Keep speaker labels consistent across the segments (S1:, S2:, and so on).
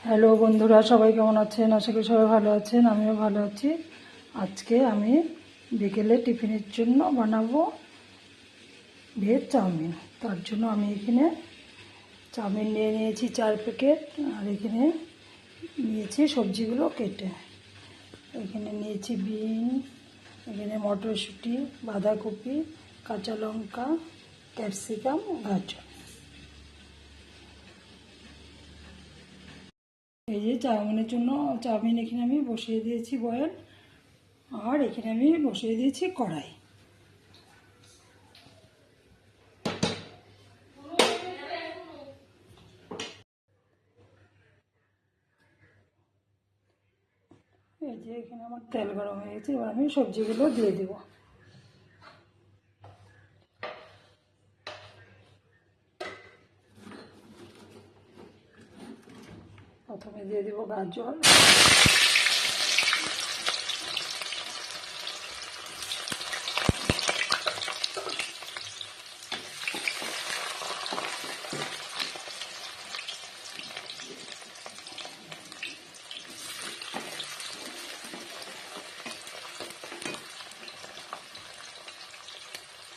S1: Hello বন্ধুরা, সবাই কেমন আছেন? আশা করি সবাই ভালো আছেন, আমিও ভালো আছি। আজকে আমি বিকেলে টিফিনের জন্য বানাবো ভেজ চাউমিন। তার জন্য আমি এখানে চাউমিন নিয়ে নিয়েছি 4 প্যাকেট, আর এখানে নিয়েছি সবজিগুলো কেটে। এখানে নিয়েছি বিন, এখানে মটরশুঁটি, বাঁধাকপি, কাঁচা লঙ্কা, ক্যাপসিকাম, গাজর। এই যে চাউমিনের জন্য চাউমিন এখানে আমি বসিয়ে দিয়েছি বয়েল, আর এখানে আমি বসিয়ে দিয়েছি কড়াই। এই যে এখানে আমার তেল গরম হয়ে গেছে, এবার আমি সবজিগুলো দিয়ে দেব। প্রথমে দিয়ে দেব গাজর,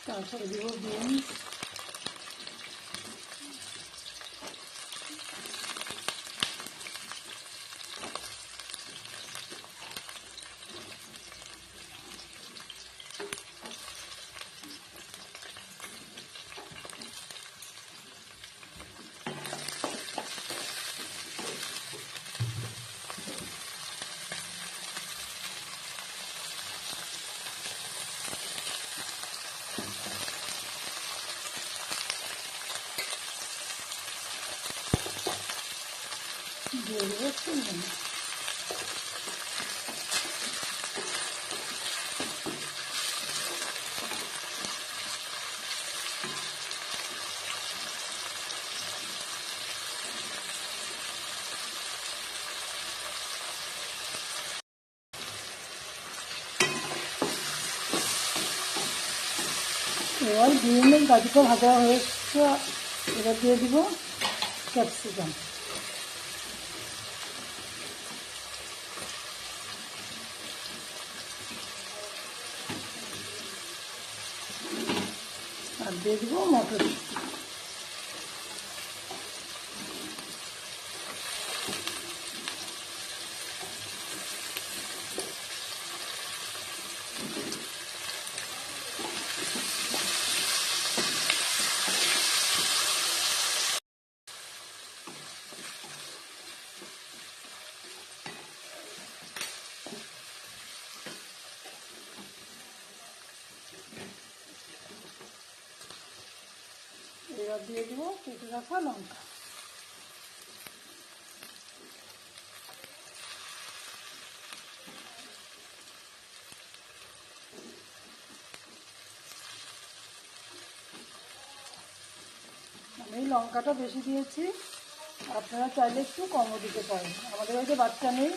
S1: তারপরে দেব বিনস, দিয়ে দেবো চিনি। এবার বিন গাজরটা ভাজা হয়ে এসছে, এবার দিয়ে দিব ক্যাপসিকাম। আর দিয়ে দিব মটরশুঁটি। এবার দিয়ে দিব কেটে রাখা লঙ্কা। আমি লঙ্কাটা বেশি দিয়েছি, আপনারা চাইলে একটু কমও দিতে পারেন। আমাদের বাড়িতে বাচ্চা নেই,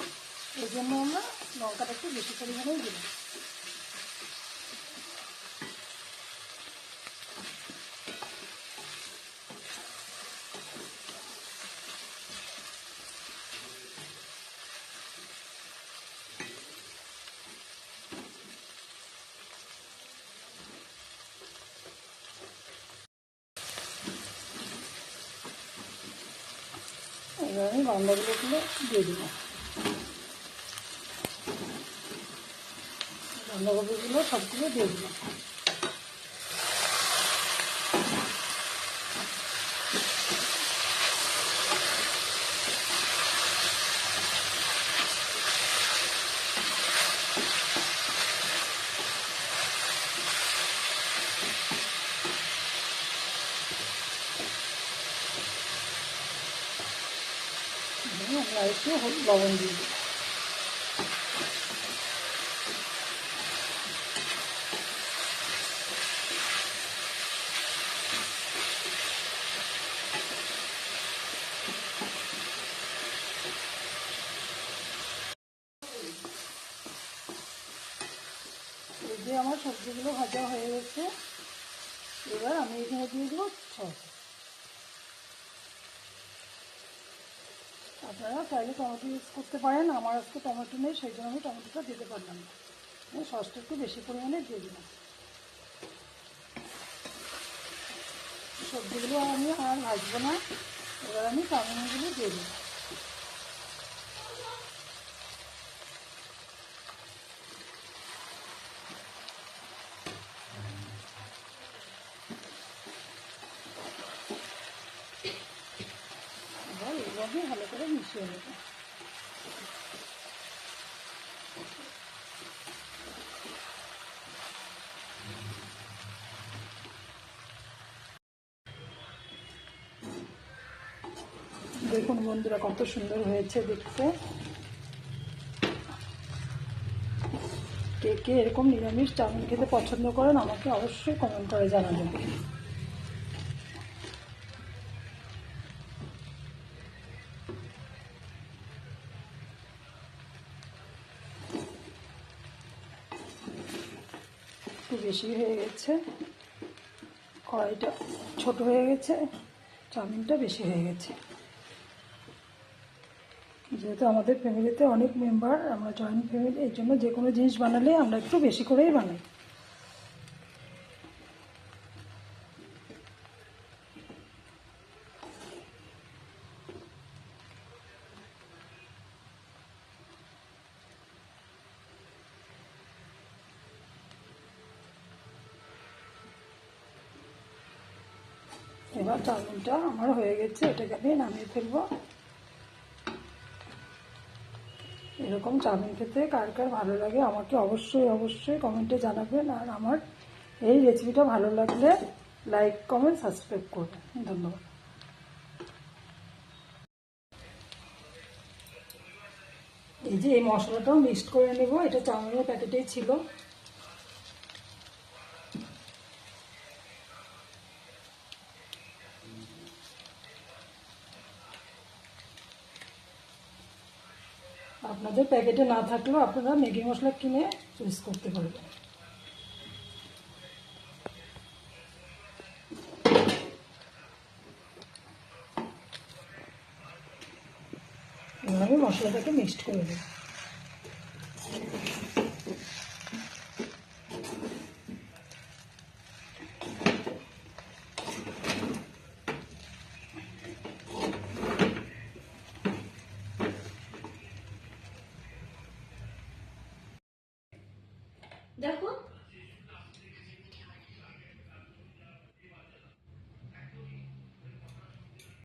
S1: এই জন্য আমরা লঙ্কাটা একটু বেশি পরিমাণেই দিই। এবার আমি বাঁধাকপিগুলো দিয়ে দিব। বাঁধাকপিগুলো সবগুলো দিয়ে দিলাম। আমরা একটু লবণ দিয়ে দিই। এই যে আমার সবজিগুলো ভাজা হয়ে গেছে, এবার আমি এখানে দিয়ে দেবো সস। আপনারা চাইলে টমেটো ইউজ করতে পারেন, আমার আজকে টমেটো নেই সেই জন্য আমি টমেটোটা দিতে পারলাম না। সসটা একটু বেশি পরিমাণে দিয়ে দিলাম। সবজিগুলো আমি আর ভাজবো না, এবার আমি চাউমিনগুলো দিয়ে দিই। এবার এইভাবে ভালো করে মিশিয়ে নেব। দেখুন বন্ধুরা কত সুন্দর হয়েছে দেখতে। কে কে এরকম নিরামিষ চাউমিন খেতে পছন্দ করেন আমাকে অবশ্যই কমেন্ট করে জানাবেন। একটু বেশি হয়ে গেছে, কড়াইটা ছোট হয়ে গেছে, চাউমিনটা বেশি হয়ে গেছে। যেহেতু আমাদের ফ্যামিলিতে অনেক মেম্বার, আমরা জয়েন্ট ফ্যামিলি, এই জন্য যে কোনো জিনিস বানালে আমরা একটু বেশি করেই বানাই। এবার চাউমিনটা আমার হয়ে গেছে, এটাকে আমি নামিয়ে ফেলবো। এরকম চাউমিন খেতে কার কার ভালো লাগে আমাকে অবশ্যই অবশ্যই কমেন্টে জানাবেন। আর আমার এই রেসিপিটা ভালো লাগলে লাইক কমেন্ট সাবস্ক্রাইব করবেন। ধন্যবাদ। এই যে এই মশলাটাও মিক্সড করে নেব, এটা চাউমিনের প্যাকেটেই ছিল। আপনাদের প্যাকেটে না থাকলেও আপনারা ম্যাগি মশলা কিনে ইউজ করতে পারবেন। এবার আমি মশলাটাকে মিক্সড করে দেব।
S2: দেখো